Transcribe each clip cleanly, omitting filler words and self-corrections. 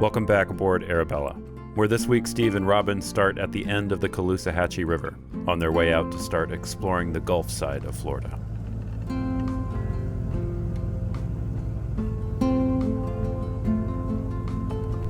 Welcome back aboard Arabella, where this week Steve and Robin start at the end of the Caloosahatchee River, on their way out to start exploring the Gulf side of Florida.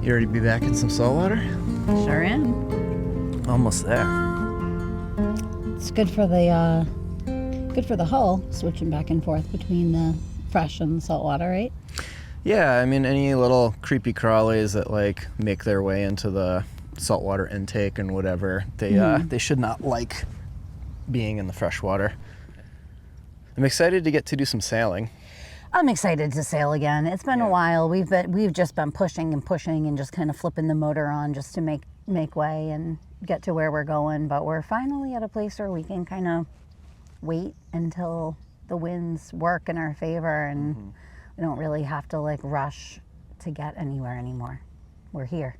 You ready to be back in some saltwater? Sure am. Almost there. It's good for the hull, switching back and forth between the fresh and saltwater, right? Yeah, I mean, any little creepy crawlies that like make their way into the saltwater intake and whatever, they should not like being in the fresh water. I'm excited to get to do some sailing. I'm excited to sail again. It's been a while. We've just been pushing and just kind of flipping the motor on just to make way and get to where we're going. But we're finally at a place where we can kind of wait until the winds work in our favor and we don't really have to like rush to get anywhere anymore. We're here.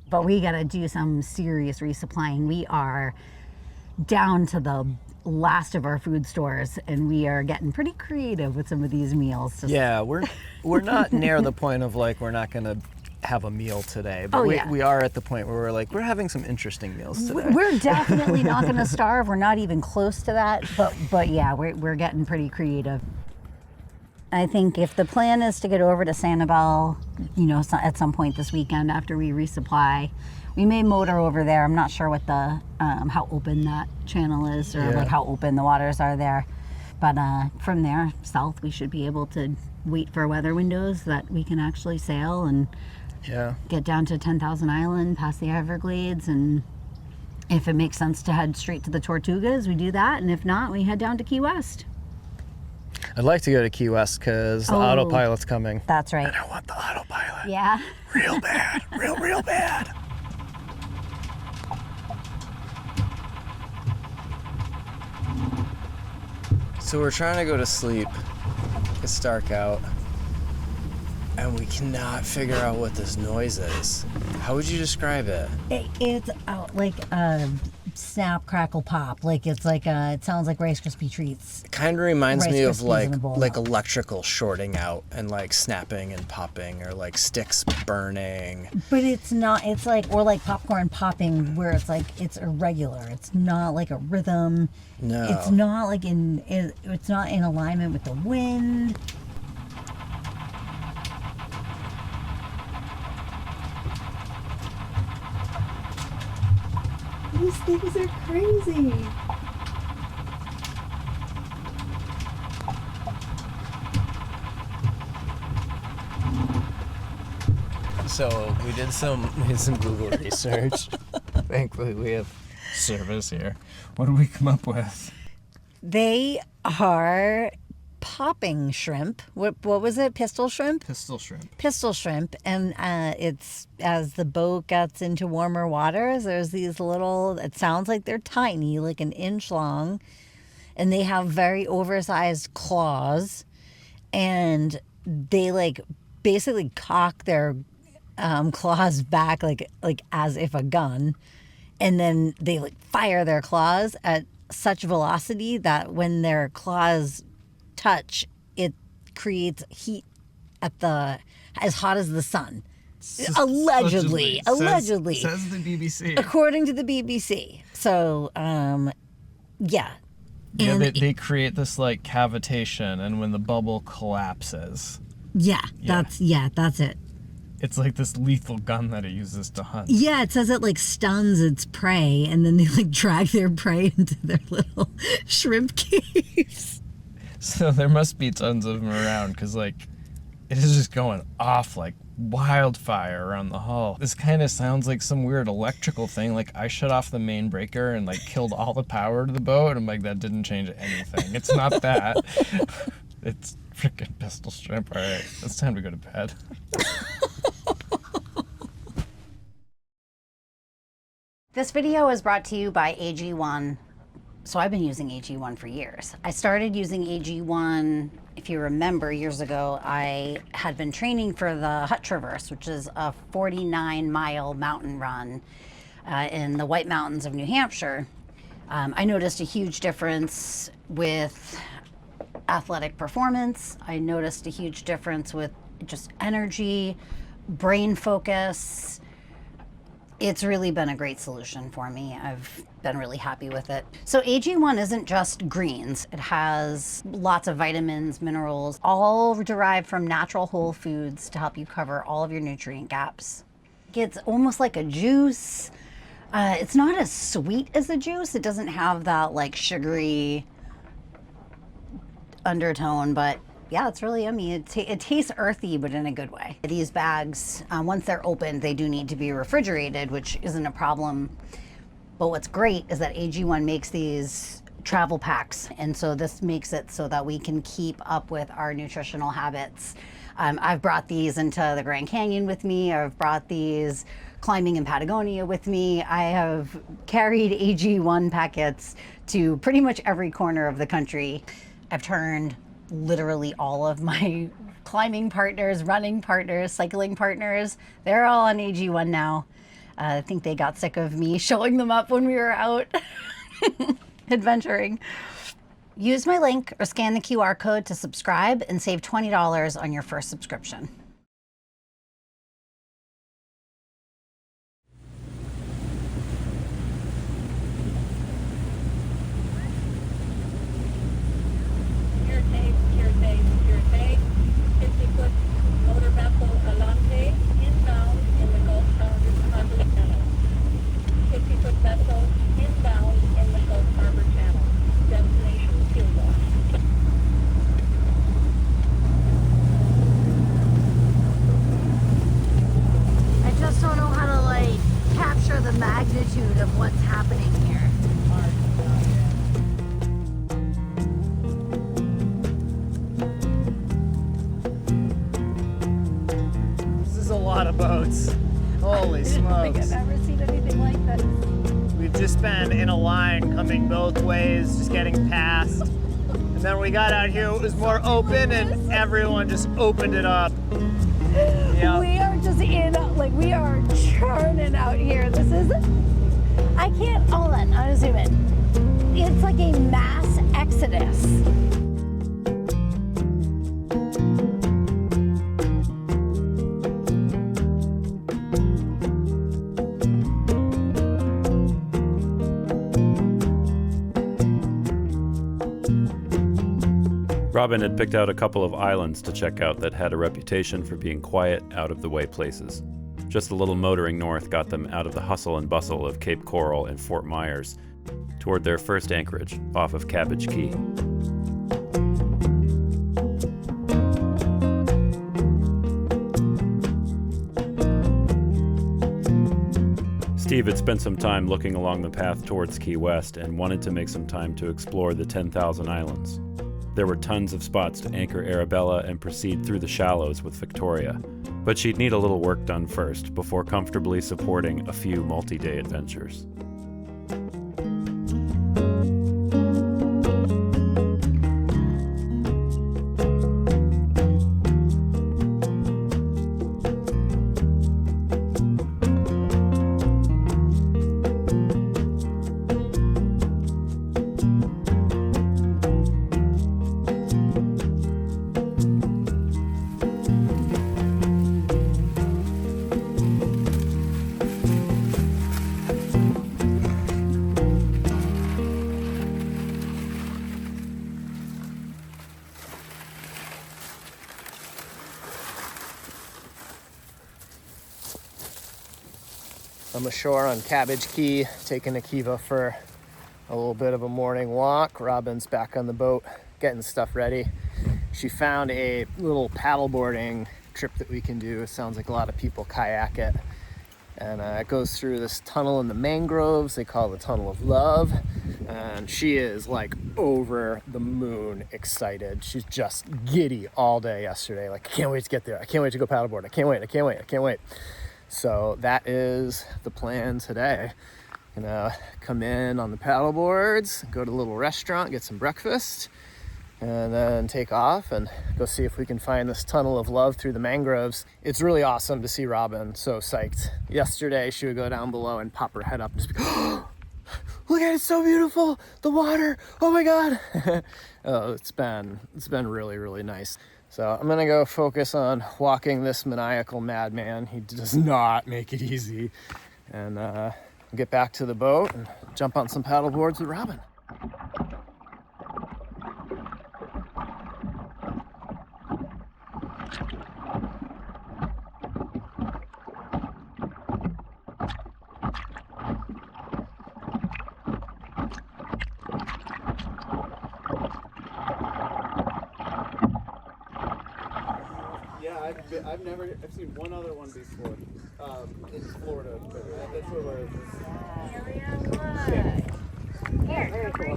But we got to do some serious resupplying. We are down to the last of our food stores and we are getting pretty creative with some of these meals. Yeah, we're not near the point of like we're not gonna have a meal today, but we are at the point where we're like we're having some interesting meals today. We're definitely not gonna starve. We're not even close to that, but yeah, we're getting pretty creative. I think if the plan is to get over to Sanibel, at some point this weekend after we resupply, we may motor over there. I'm not sure what the how open that channel is or like how open the waters are there. But from there south, we should be able to wait for weather windows that we can actually sail and get down to 10,000 Island, past the Everglades, and if it makes sense to head straight to the Tortugas, we do that, and if not, we head down to Key West. I'd like to go to Key West because the autopilot's coming. That's right. And I want the autopilot. Yeah. Real bad. real bad. So we're trying to go to sleep. It's dark out. And we cannot figure out what this noise is. How would you describe it? It's like snap, crackle, pop. Like it's like it sounds like Rice Krispie treats. It kind of reminds me of like like electrical shorting out and like snapping and popping or like sticks burning. But it's not. It's like like popcorn popping where it's like it's irregular. It's not like a rhythm. No. It's not like it's not in alignment with the wind. These things are crazy. So we did some Google research. Thankfully we have service here. What did we come up with? They are popping shrimp. What was it? Pistol shrimp? Pistol shrimp. Pistol shrimp. And it's as the boat gets into warmer waters, there's these little, it sounds like they're tiny, like an inch long, and they have very oversized claws, and they like basically cock their claws back like as if a gun, and then they like fire their claws at such velocity that when their claws touch, it creates heat at as hot as the sun. Allegedly. Says the BBC. According to the BBC. So, yeah. Yeah, they create this like cavitation, and when the bubble collapses. That's it. It's like this lethal gun that it uses to hunt. Yeah, it says it like stuns its prey, and then they like drag their prey into their little shrimp caves. So there must be tons of them around, because like it is just going off like wildfire around the hull. This kind of sounds like some weird electrical thing. Like I shut off the main breaker and like killed all the power to the boat. I'm like, that didn't change anything. It's not that. It's freaking pistol shrimp. All right, it's time to go to bed. This video is brought to you by AG1. So I've been using AG1 for years. I started using AG1, if you remember, years ago. I had been training for the Hut Traverse, which is a 49-mile mountain run in the White Mountains of New Hampshire. I noticed a huge difference with athletic performance. I noticed a huge difference with just energy, brain focus. It's really been a great solution for me. I've been really happy with it. So AG1 isn't just greens. It has lots of vitamins, minerals, all derived from natural whole foods to help you cover all of your nutrient gaps. It's almost like a juice. It's not as sweet as a juice. It doesn't have that like sugary undertone, but yeah, it's really yummy. It tastes earthy, but in a good way. These bags, once they're opened, they do need to be refrigerated, which isn't a problem. But what's great is that AG1 makes these travel packs. And so this makes it so that we can keep up with our nutritional habits. I've brought these into the Grand Canyon with me. I've brought these climbing in Patagonia with me. I have carried AG1 packets to pretty much every corner of the country. I've turned literally all of my climbing partners, running partners, cycling partners, they're all on AG1 now. I think they got sick of me showing them up when we were out adventuring. Use my link or scan the QR code to subscribe and save $20 on your first subscription. Magnitude of what's happening here. This is a lot of boats. Holy smokes. I don't think I've ever seen anything like this. We've just been in a line coming both ways, just getting past. And then we got out here, it was more open and everyone just opened it up. Yep. We are just we are churning out here. This is, I can't, hold on, I'll zoom in. It's like a mass exodus. Robin had picked out a couple of islands to check out that had a reputation for being quiet, out-of-the-way places. Just a little motoring north got them out of the hustle and bustle of Cape Coral and Fort Myers, toward their first anchorage, off of Cabbage Key. Steve had spent some time looking along the path towards Key West and wanted to make some time to explore the 10,000 islands. There were tons of spots to anchor Arabella and proceed through the shallows with Victoria, but she'd need a little work done first before comfortably supporting a few multi-day adventures. I'm ashore on Cabbage Key, taking Akiva for a little bit of a morning walk. Robin's back on the boat, getting stuff ready. She found a little paddleboarding trip that we can do. It sounds like a lot of people kayak it. And it goes through this tunnel in the mangroves. They call it the Tunnel of Love. And she is like over the moon excited. She's just giddy all day yesterday. Like, I can't wait to get there. I can't wait to go paddleboard. I can't wait. So that is the plan today. Gonna come in on the paddle boards, go to a little restaurant, get some breakfast, and then take off and go see if we can find this tunnel of love through the mangroves. It's really awesome to see Robin so psyched. Yesterday she would go down below and pop her head up and just be, oh, look at it, it's so beautiful, the water, oh my God. Oh, it's been really, really nice. So I'm gonna go focus on walking this maniacal madman. He does not make it easy. And get back to the boat and jump on some paddle boards with Robin. I've seen one other one before, in Florida, but that's where Here. very cool.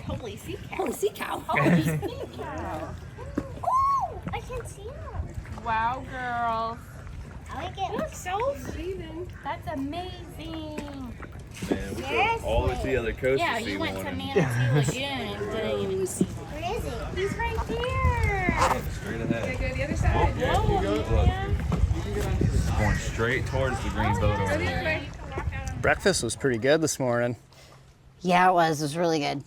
Holy sea cow. Holy sea cow. Oh, I can see them. Wow, girls. I like it. You're so sweet. That's amazing. Man, we drove all the way to the other coast Yeah, to see you went one. to and Manatee Lagoon and didn't even see one. Where is it? He's right there. Look, straight ahead. Go the other side. Oh, yeah, you go. Look. Going straight towards the green boat over there. Breakfast was pretty good this morning. Yeah, it was. It was really good.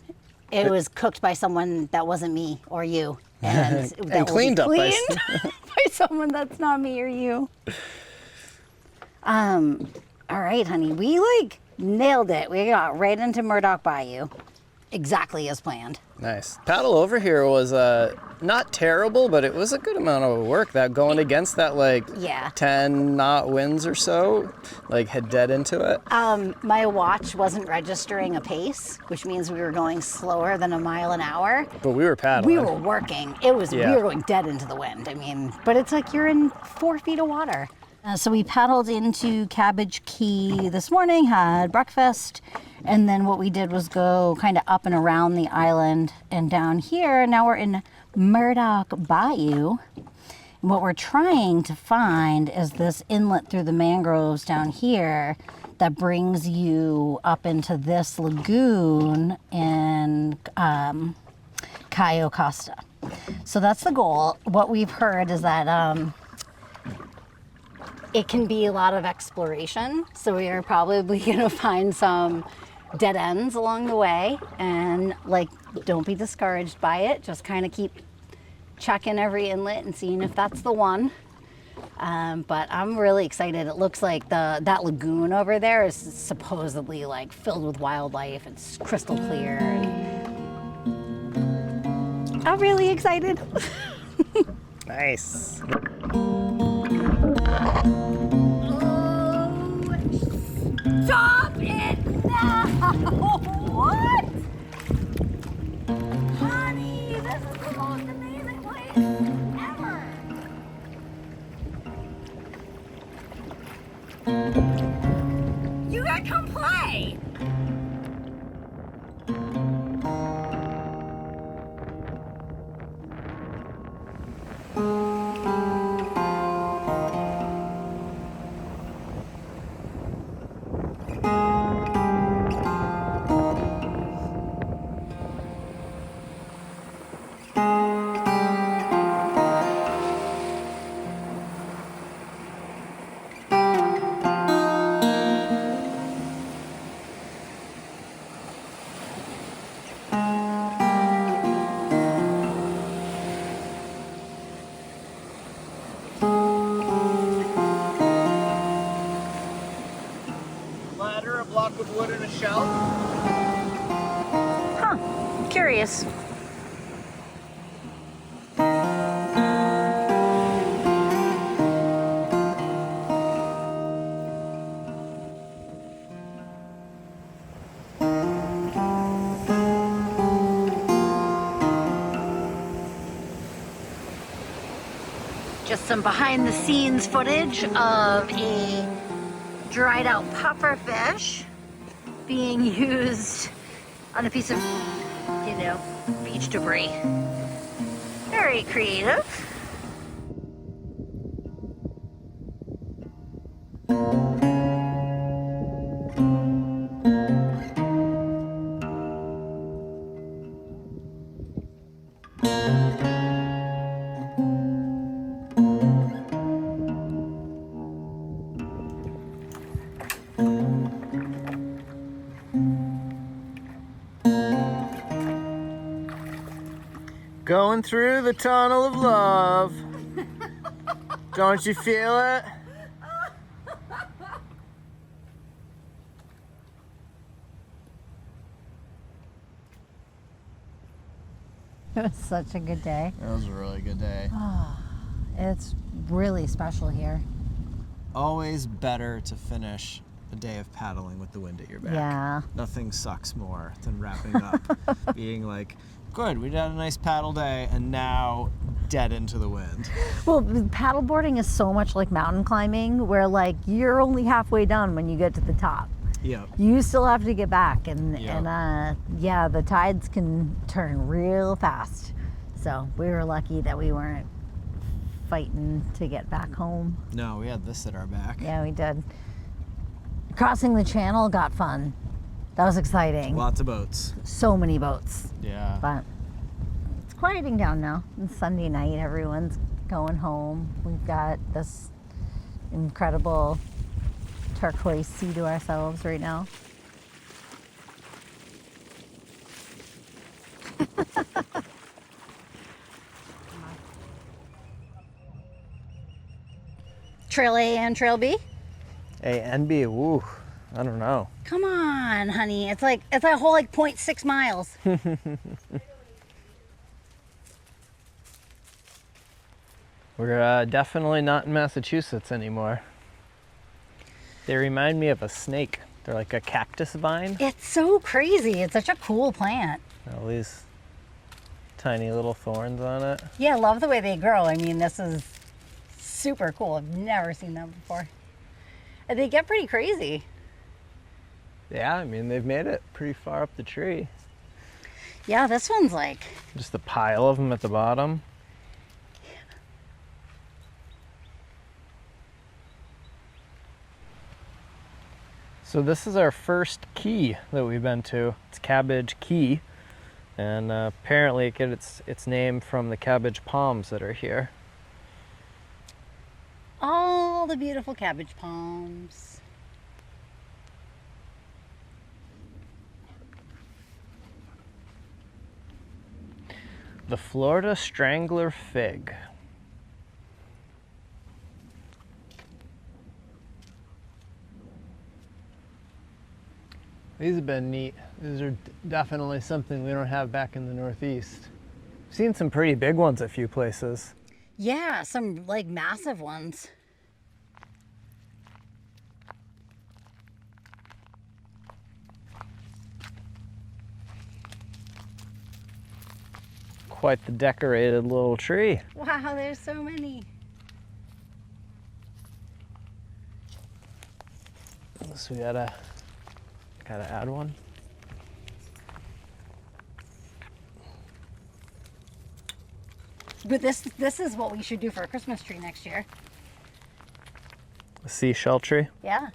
It was cooked by someone that wasn't me or you. And, that will be cleaned up by by someone that's not me or you. All right, honey. We nailed it. We got right into Murdoch Bayou. Exactly as planned. Nice. Paddle over here was not terrible, but it was a good amount of work. That going against that Yeah. 10 knot winds or so, head dead into it. My watch wasn't registering a pace, which means we were going slower than a mile an hour. But we were paddling. We were working. We were going dead into the wind. I mean, but it's like you're in 4 feet of water. So we paddled into Cabbage Key this morning, had breakfast, and then what we did was go kind of up and around the island and down here. Now we're in Murdoch Bayou. And what we're trying to find is this inlet through the mangroves down here that brings you up into this lagoon in Cayo, Costa. So that's the goal. What we've heard is that it can be a lot of exploration. So we are probably gonna find some dead ends along the way, and don't be discouraged by it. Just kind of keep checking every inlet and seeing if that's the one. But I'm really excited. It looks like that lagoon over there is supposedly filled with wildlife. It's crystal clear. And I'm really excited. Nice. Stop it now! What? Honey, this is the most amazing place ever! You gotta come play! Ladder, a block of wood, and a shell. Huh, curious. Just some behind the scenes footage of a dried out pufferfish being used on a piece of, beach debris. Very creative. Going through the tunnel of love. Don't you feel it? It was such a good day. It was a really good day. It's really special here. Always better to finish a day of paddling with the wind at your back. Yeah. Nothing sucks more than wrapping up, being like, good, we had a nice paddle day, and now dead into the wind. Well, paddleboarding is so much like mountain climbing, where like you're only halfway done when you get to the top. Yep. You still have to get back, and Yep. yeah, the tides can turn real fast. So we were lucky that we weren't fighting to get back home. No, we had this at our back. Yeah, we did. Crossing the channel got fun. That was exciting. Lots of boats. So many boats. Yeah. But it's quieting down now. It's Sunday night, everyone's going home. We've got this incredible turquoise sea to ourselves right now. Trail A and Trail B? A and B, woo, I don't know. Come on, honey. It's a whole like 0.6 miles. We're definitely not in Massachusetts anymore. They remind me of a snake. They're like a cactus vine. It's so crazy. It's such a cool plant. All these tiny little thorns on it. Yeah, I love the way they grow. I mean, this is super cool. I've never seen them before. And they get pretty crazy. Yeah, I mean, they've made it pretty far up the tree. Yeah, this one's like, Just a pile of them at the bottom. So this is our first key that we've been to. It's Cabbage Key, and apparently it gets its name from the cabbage palms that are here. all the beautiful cabbage palms. The Florida Strangler Fig. These have been neat. These are definitely something we don't have back in the Northeast. Seen some pretty big ones a few places. Yeah, some like massive ones. Quite the decorated little tree. Wow, there's so many. So we gotta add one. But this is what we should do for a Christmas tree next year. A seashell tree. Yeah,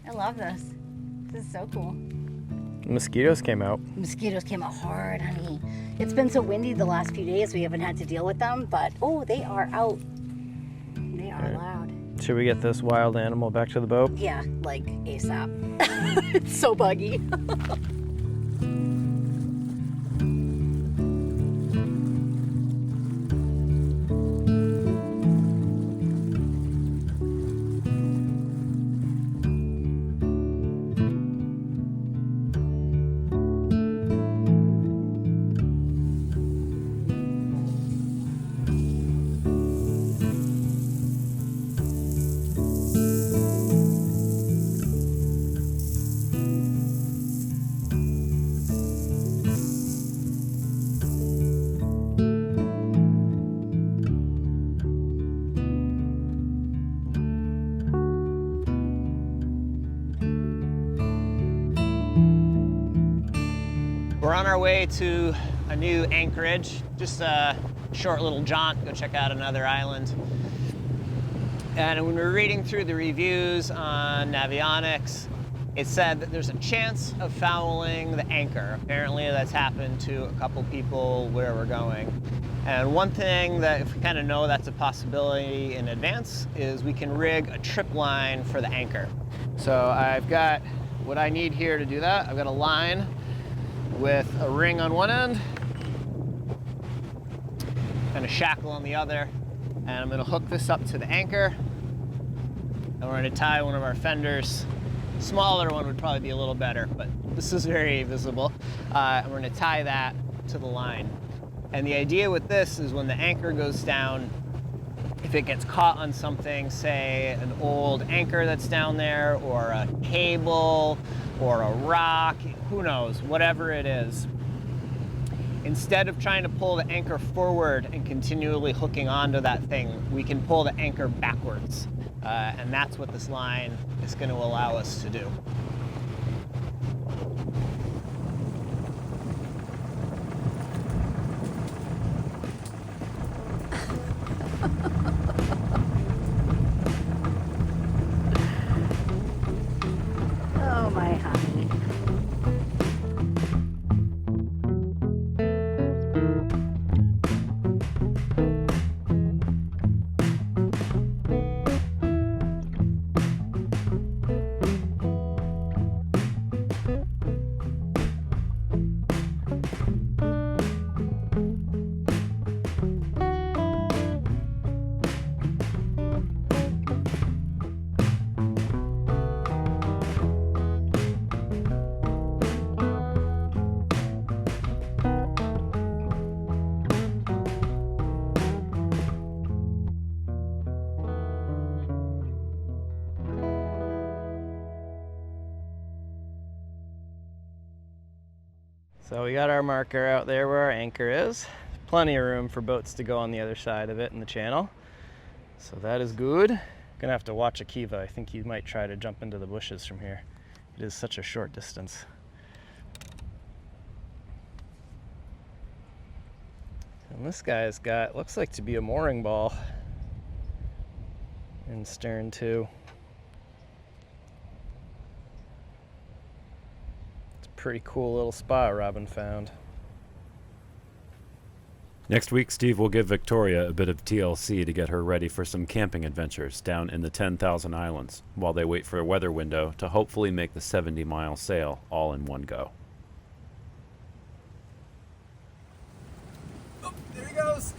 I love this. This is so cool. Mosquitoes came out. Mosquitoes came out hard, honey. It's been so windy the last few days, we haven't had to deal with them, but oh, they are out. They are loud. Should we get this wild animal back to the boat? Yeah, like ASAP. It's so buggy. We're on our way to a new anchorage, just a short little jaunt, go check out another island. And when we were reading through the reviews on Navionics, it said that there's a chance of fouling the anchor. Apparently that's happened to a couple people where we're going. And one thing that if we kind of know that's a possibility in advance is we can rig a trip line for the anchor. So I've got what I need here to do that. I've got a line with a ring on one end and a shackle on the other. And I'm gonna hook this up to the anchor. And we're gonna tie one of our fenders. Smaller one would probably be a little better, but this is very visible. And we're gonna tie that to the line. And the idea with this is when the anchor goes down, if it gets caught on something, say an old anchor that's down there, or a cable, or a rock, who knows, whatever it is, instead of trying to pull the anchor forward and continually hooking onto that thing, we can pull the anchor backwards. And that's what this line is going to allow us to do. Oh my honey. So we got our marker out there where our anchor is. Plenty of room for boats to go on the other side of it in the channel. So that is good. Gonna have to watch Akiva. I think he might try to jump into the bushes from here. It is such a short distance. And this guy's got, looks like to be a mooring ball in stern too. Pretty cool little spot Robin found. Next week, Steve will give Victoria a bit of TLC to get her ready for some camping adventures down in the 10,000 Islands, while they wait for a weather window to hopefully make the 70-mile sail all in one go. Oh, there he goes.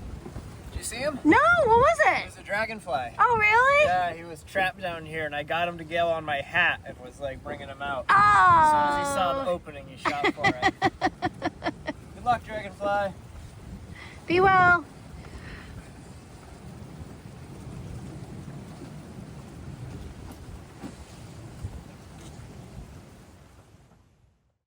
Did you see him? No, what was It it? was a dragonfly. Oh, really? Yeah, he was trapped down here, and I got him to go on my hat and was like bringing him out. Oh. As soon as he saw the opening, he shot for it. Good luck, dragonfly. Be well.